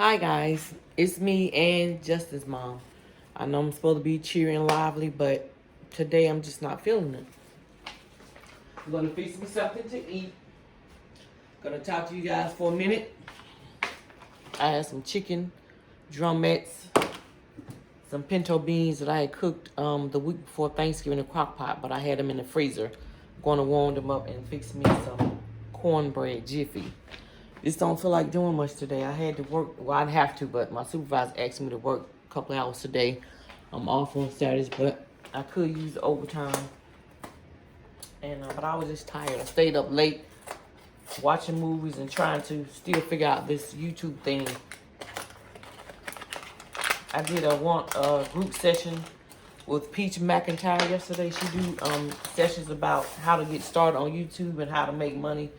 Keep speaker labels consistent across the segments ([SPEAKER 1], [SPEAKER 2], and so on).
[SPEAKER 1] Hi guys, it's me and Justin's mom. I know I'm supposed to be cheery and lively, but today I'm just not feeling it. I'm gonna fix me something to eat. Gonna talk to you guys for a minute. I had some chicken, drumettes, some pinto beans that I had cooked the week before Thanksgiving in a crock pot, but I had them in the freezer. Gonna warm them up and fix me some cornbread jiffy. Just don't feel like doing much today. I had to work. Well, I'd have to, but my supervisor asked me to work a couple hours today. I'm off on Saturdays, but I could use the overtime. And but I was just tired. I stayed up late watching movies and trying to still figure out this YouTube thing. I did a group session with Peach McIntyre yesterday. She do sessions about how to get started on YouTube and how to make money,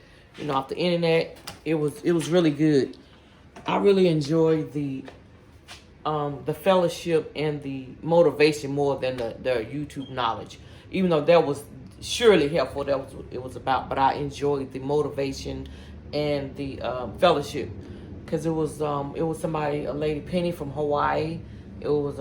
[SPEAKER 1] off the internet. It was really good. I really enjoyed the fellowship and the motivation more than the YouTube knowledge. Even though that was surely helpful, that was what it was about. But I enjoyed the motivation and the fellowship because it was somebody, a lady Penny from Hawaii. It was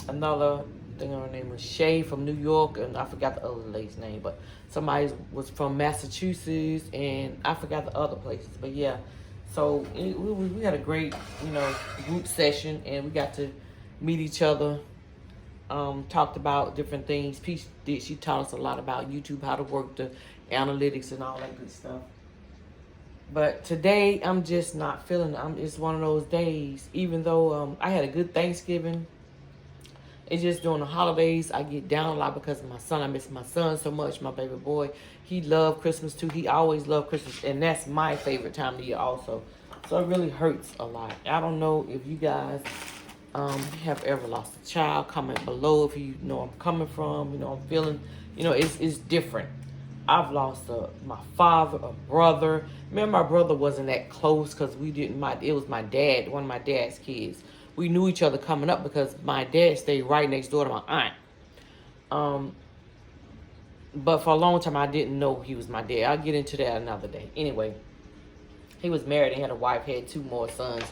[SPEAKER 1] another thing. Her name was Shay from New York, and I forgot the other lady's name, but somebody was from Massachusetts, and I forgot the other places. But yeah, so we had a great, group session, and we got to meet each other. Talked about different things. She taught us a lot about YouTube, how to work the analytics and all that good stuff. But today I'm just not feeling it. It's one of those days. Even though I had a good Thanksgiving, it's just during the holidays I get down a lot because of my son. I miss my son so much, my baby boy. He loved Christmas too. He always loved Christmas, and that's my favorite time of the year also. So it really hurts a lot. I don't know if you guys have ever lost a child. Comment below if you know I'm coming from. I'm feeling, it's different. I've lost my father, a brother. Me and my brother wasn't that close because it was my dad, one of my dad's kids. We knew each other coming up because my dad stayed right next door to my aunt. But for a long time, I didn't know he was my dad. I'll get into that another day. Anyway, he was married and had a wife, had 2 more sons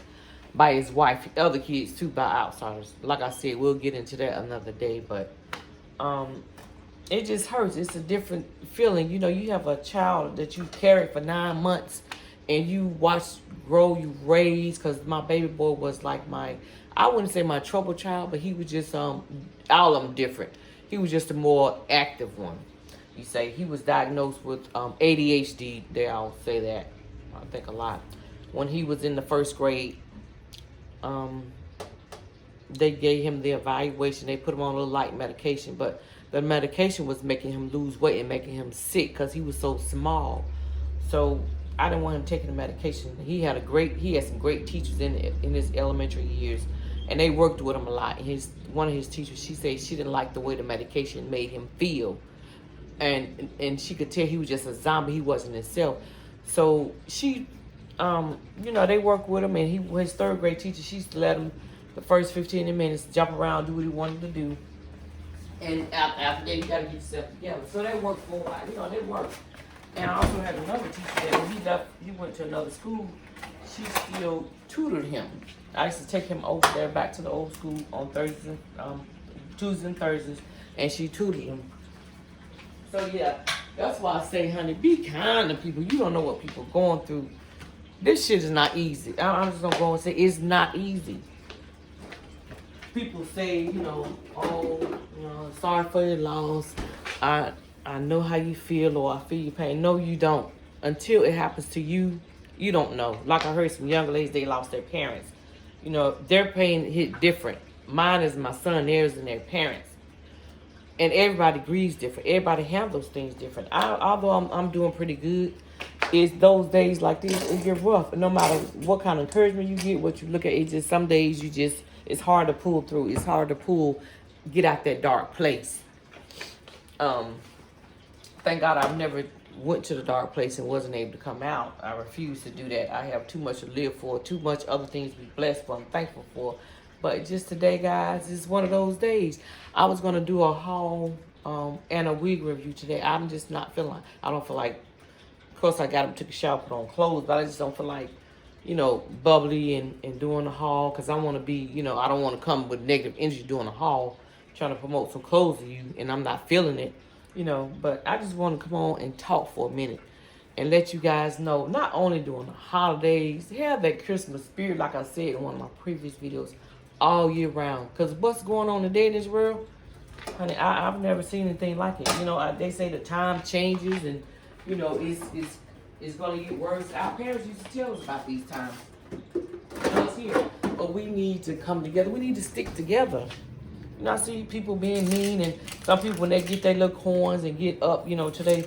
[SPEAKER 1] by his wife, other kids too by outsiders. Like I said, we'll get into that another day, but it just hurts. It's a different feeling. You have a child that you carried for 9 months and you watch grow, you raise, because my baby boy was like I wouldn't say my trouble child, but he was just, all of them different. He was just a more active one. You say he was diagnosed with ADHD. I'll say that. I think a lot. When he was in the 1st grade, they gave him the evaluation. They put him on a little light medication, but the medication was making him lose weight and making him sick because he was so small. So I didn't want him taking the medication. He had some great teachers in his elementary years, and they worked with him a lot. One of his teachers, she said she didn't like the way the medication made him feel, and she could tell he was just a zombie. He wasn't himself. So she, they worked with him, and his 3rd grade teacher, she used to let him the first 15 minutes jump around, do what he wanted to do. And after that, you got to get yourself together. So they worked for a while. They worked. And I also had another teacher that when he left, he went to another school. She still tutored him. I used to take him over there back to the old school on Thursdays, Tuesdays and Thursdays, and she tutored him. So yeah, that's why I say, honey, be kind to people. You don't know what people are going through. This shit is not easy. I'm just gonna go and say it's not easy. People say, sorry for your loss. I know how you feel, or I feel your pain. No, you don't. Until it happens to you, you don't know. Like I heard some young ladies, they lost their parents. Their pain hit different. Mine is my son, theirs, and their parents. And everybody grieves different. Everybody handles things different. Although I'm doing pretty good, it's those days like this, it get rough. No matter what kind of encouragement you get, what you look at, it's just some days it's hard to pull through. It's hard to get out that dark place. Thank God I've never went to the dark place and wasn't able to come out. I refuse to do that. I have too much to live for, too much other things to be blessed for, I'm thankful for. But just today, guys, it's one of those days. I was going to do a haul and a wig review today. I'm just not feeling like, I don't feel like, of course I got up, took a shower, put on clothes, but I just don't feel like, bubbly and doing the haul, because I want to be, I don't want to come with negative energy doing a haul, trying to promote some clothes to you, and I'm not feeling it, but I just want to come on and talk for a minute and let you guys know, not only during the holidays, have that Christmas spirit, like I said in one of my previous videos, all year round. Because what's going on today in this world, honey, I've never seen anything like it. They say the time changes, and it's going to get worse. Our parents used to tell us about these times. It's here, but we need to come together. We need to stick together. I see people being mean, and some people, when they get their little coins and get up, today,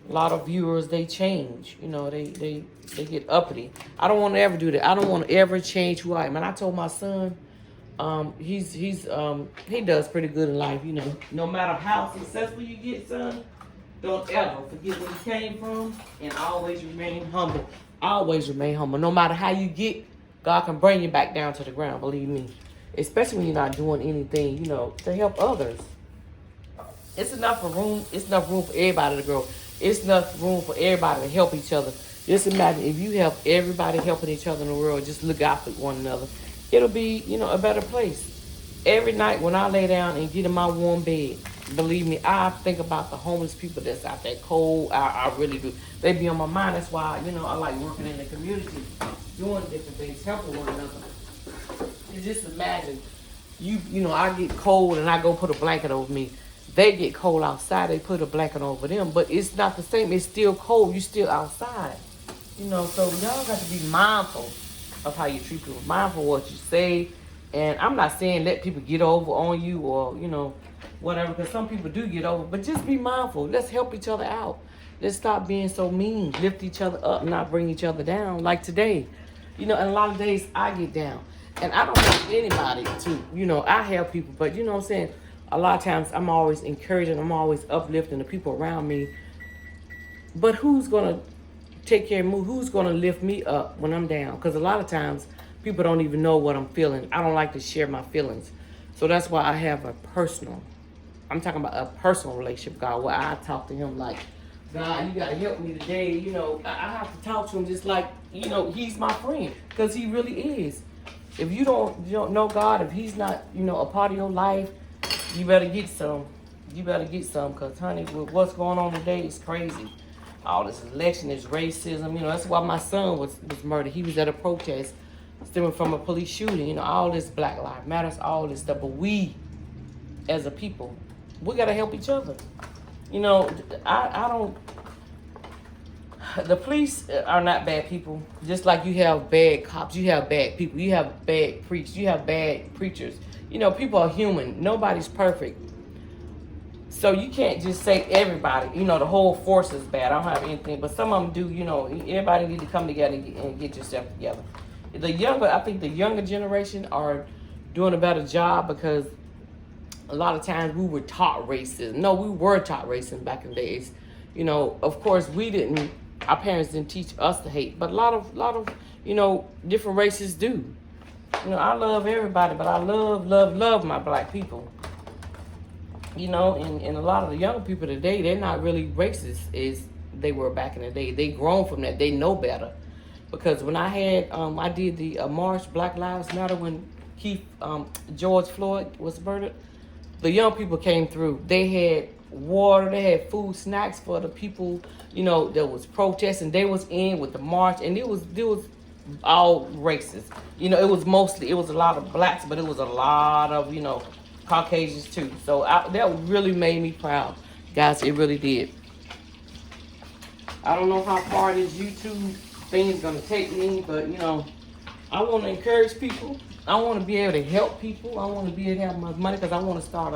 [SPEAKER 1] a lot of viewers, they change. They get uppity. I don't want to ever do that. I don't want to ever change who I am. And I told my son, he does pretty good in life. No matter how successful you get, son, don't ever forget where you came from, and always remain humble. Always remain humble. No matter how you get, God can bring you back down to the ground. Believe me. Especially when you're not doing anything, to help others. It's enough room for everybody to grow. It's enough room for everybody to help each other. Just imagine if you help everybody helping each other in the world, just look out for one another. It'll be, a better place. Every night when I lay down and get in my warm bed, believe me, I think about the homeless people that's out there cold. I really do. They be on my mind. That's why, I like working in the community, doing different things, helping one another. You just imagine, I get cold and I go put a blanket over me. They get cold outside, they put a blanket over them, but it's not the same. It's still cold. You still outside. So y'all got to be mindful of how you treat people, mindful of what you say. And I'm not saying let people get over on you or, whatever, because some people do get over, but just be mindful. Let's help each other out. Let's stop being so mean. Lift each other up, not bring each other down. Like today, and a lot of days I get down. And I don't want anybody to, I help people, but what I'm saying? A lot of times I'm always encouraging, I'm always uplifting the people around me. But who's going to take care of me? Who's going to lift me up when I'm down? Because a lot of times people don't even know what I'm feeling. I don't like to share my feelings. So that's why I have I'm talking about a personal relationship with God, where I talk to him like, God, you got to help me today. I have to talk to him just like, he's my friend, because he really is. If you don't know God, if he's not, a part of your life, you better get some. You better get some, because, honey, with what's going on today is crazy. All this election is racism. That's why my son was murdered. He was at a protest stemming from a police shooting. All this Black Lives Matters, all this stuff. But we, as a people, we got to help each other. I don't... The police are not bad people. Just like you have bad cops, you have bad people. You have bad preachers, you have bad preachers. People are human. Nobody's perfect. So you can't just say everybody, the whole force is bad. I don't have anything, but some of them do, everybody need to come together and get yourself together. I think the younger generation are doing a better job, because a lot of times we were taught racism. No, we were taught racism back in the days. Of course our parents didn't teach us to hate, but a lot of different races do. I love everybody, but I love my black people. And a lot of the young people today, they're not really racist as they were back in the day. They grown from that. They know better. Because when I did the March Black Lives Matter when George Floyd was murdered, the young people came through. They had water, they had food, snacks for the people, that was protesting. They was in with the march, and it was all races. It was a lot of blacks, but it was a lot of, Caucasians too. So that really made me proud. Guys, it really did. I don't know how far this YouTube thing is going to take me, but, I want to encourage people. I want to be able to help people. I want to be able to have my money, because I want to start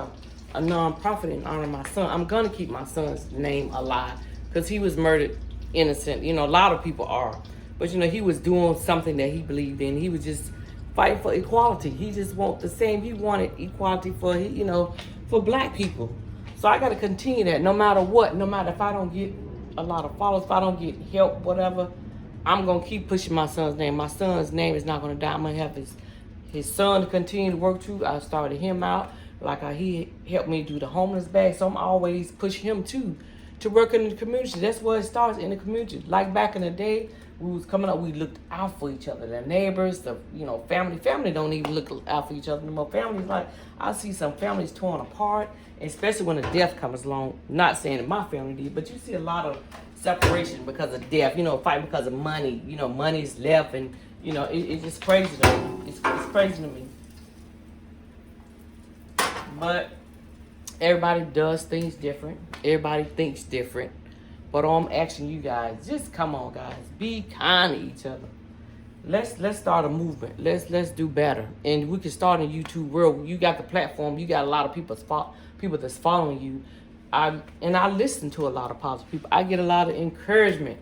[SPEAKER 1] a non-profit in honor of my son. I'm going to keep my son's name alive, because he was murdered innocent. A lot of people are. But, he was doing something that he believed in. He was just fighting for equality. He just wanted the same. He wanted equality for black people. So I got to continue that no matter what. No matter if I don't get a lot of followers, if I don't get help, whatever, I'm going to keep pushing my son's name. My son's name is not going to die. I'm going to have his son to continue to work through. I started him out. Like he helped me do the homeless bag. So I'm always pushing him too to work in the community. That's where it starts, in the community. Like back in the day, we was coming up, we looked out for each other. The neighbors, the family don't even look out for each other anymore. Families, like, I see some families torn apart, especially when a death comes along. Not saying that my family did, but you see a lot of separation because of death. Fight because of money. Money's left, and it's just crazy to me. It's crazy to me. But everybody does things different. Everybody thinks different. But I'm asking you guys, just come on, guys, be kind to each other. Let's start a movement. Let's do better, and we can start in YouTube world. You got the platform. You got a lot of people that's following you. I listen to a lot of positive people. I get a lot of encouragement.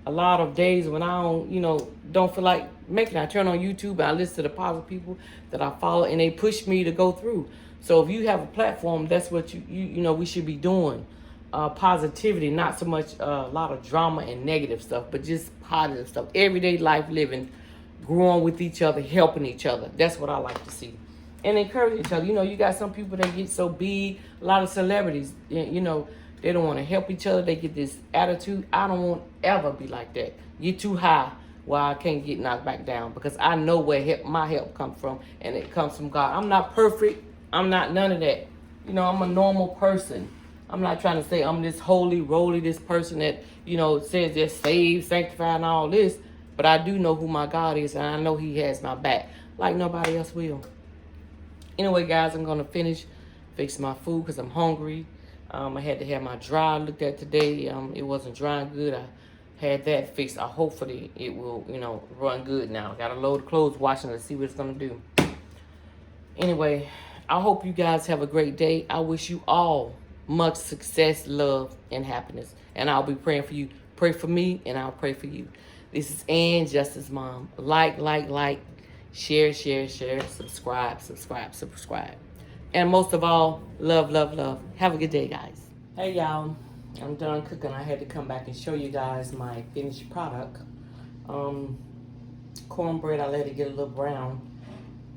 [SPEAKER 1] A lot of days when I don't feel like making it, I turn on YouTube and I listen to the positive people that I follow, and they push me to go through. So if you have a platform, that's what we should be doing. Positivity, not so much a lot of drama and negative stuff, but just positive stuff. Everyday life living, growing with each other, helping each other. That's what I like to see. And encourage each other. You got some people that get so big, a lot of celebrities, they don't want to help each other. They get this attitude. I don't want to ever be like that. Get too high where I can't get knocked back down, because I know where my help comes from, and it comes from God. I'm not perfect. I'm not none of that. I'm a normal person. I'm not trying to say I'm this holy roly, this person that, says they're saved, sanctified, and all this. But I do know who my God is, and I know he has my back like nobody else will. Anyway, guys, I'm going to fix my food because I'm hungry. I had to have my dryer looked at today. It wasn't drying good. I had that fixed. Hopefully it will, run good now. Got a load of clothes washing to see what it's going to do. Anyway, I hope you guys have a great day. I wish you all much success, love, and happiness. And I'll be praying for you. Pray for me, and I'll pray for you. This is Ann, Justice Mom. Like, share, subscribe. And most of all, love. Have a good day, guys. Hey, y'all. I'm done cooking. I had to come back and show you guys my finished product. Cornbread, I let it get a little brown.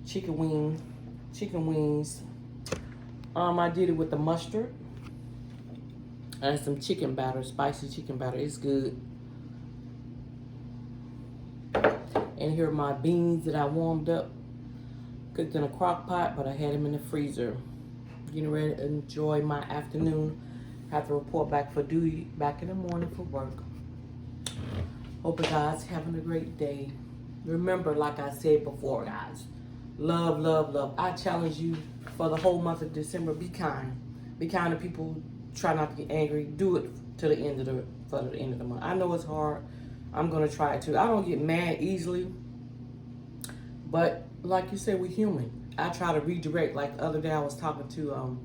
[SPEAKER 1] Chicken wings. I did it with the mustard and some chicken batter, spicy chicken batter. It's good. And here are my beans that I warmed up, cooked in a crock pot, but I had them in the freezer. Getting ready to enjoy my afternoon. Have to report back for duty back in the morning for work. Hope you guys having a great day. Remember, like I said before, guys, love. I challenge you for the whole month of December. Be kind. Be kind to people. Try not to get angry. Do it to the end of the month. I know it's hard. I'm gonna try it too. I don't get mad easily, but like you said, we're human. I try to redirect. Like the other day, I was talking to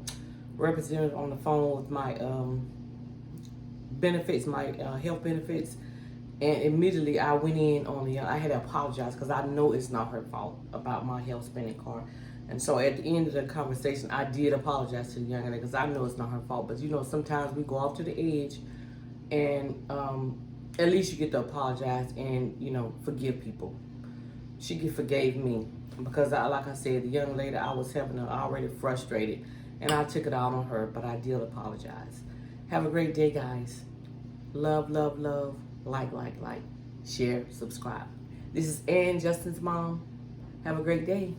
[SPEAKER 1] representative on the phone with my benefits, my health benefits, and immediately I went in on I had to apologize because I know it's not her fault about my health spending card. And so at the end of the conversation, I did apologize to the young lady because I know it's not her fault. But sometimes we go off to the edge, and at least you get to apologize and forgive people. She forgave me because like I said, the young lady I was helping her already frustrated, and I took it out on her. But I did apologize. Have a great day, guys. Love. Like. Share, subscribe. This is Ann, Justin's mom. Have a great day.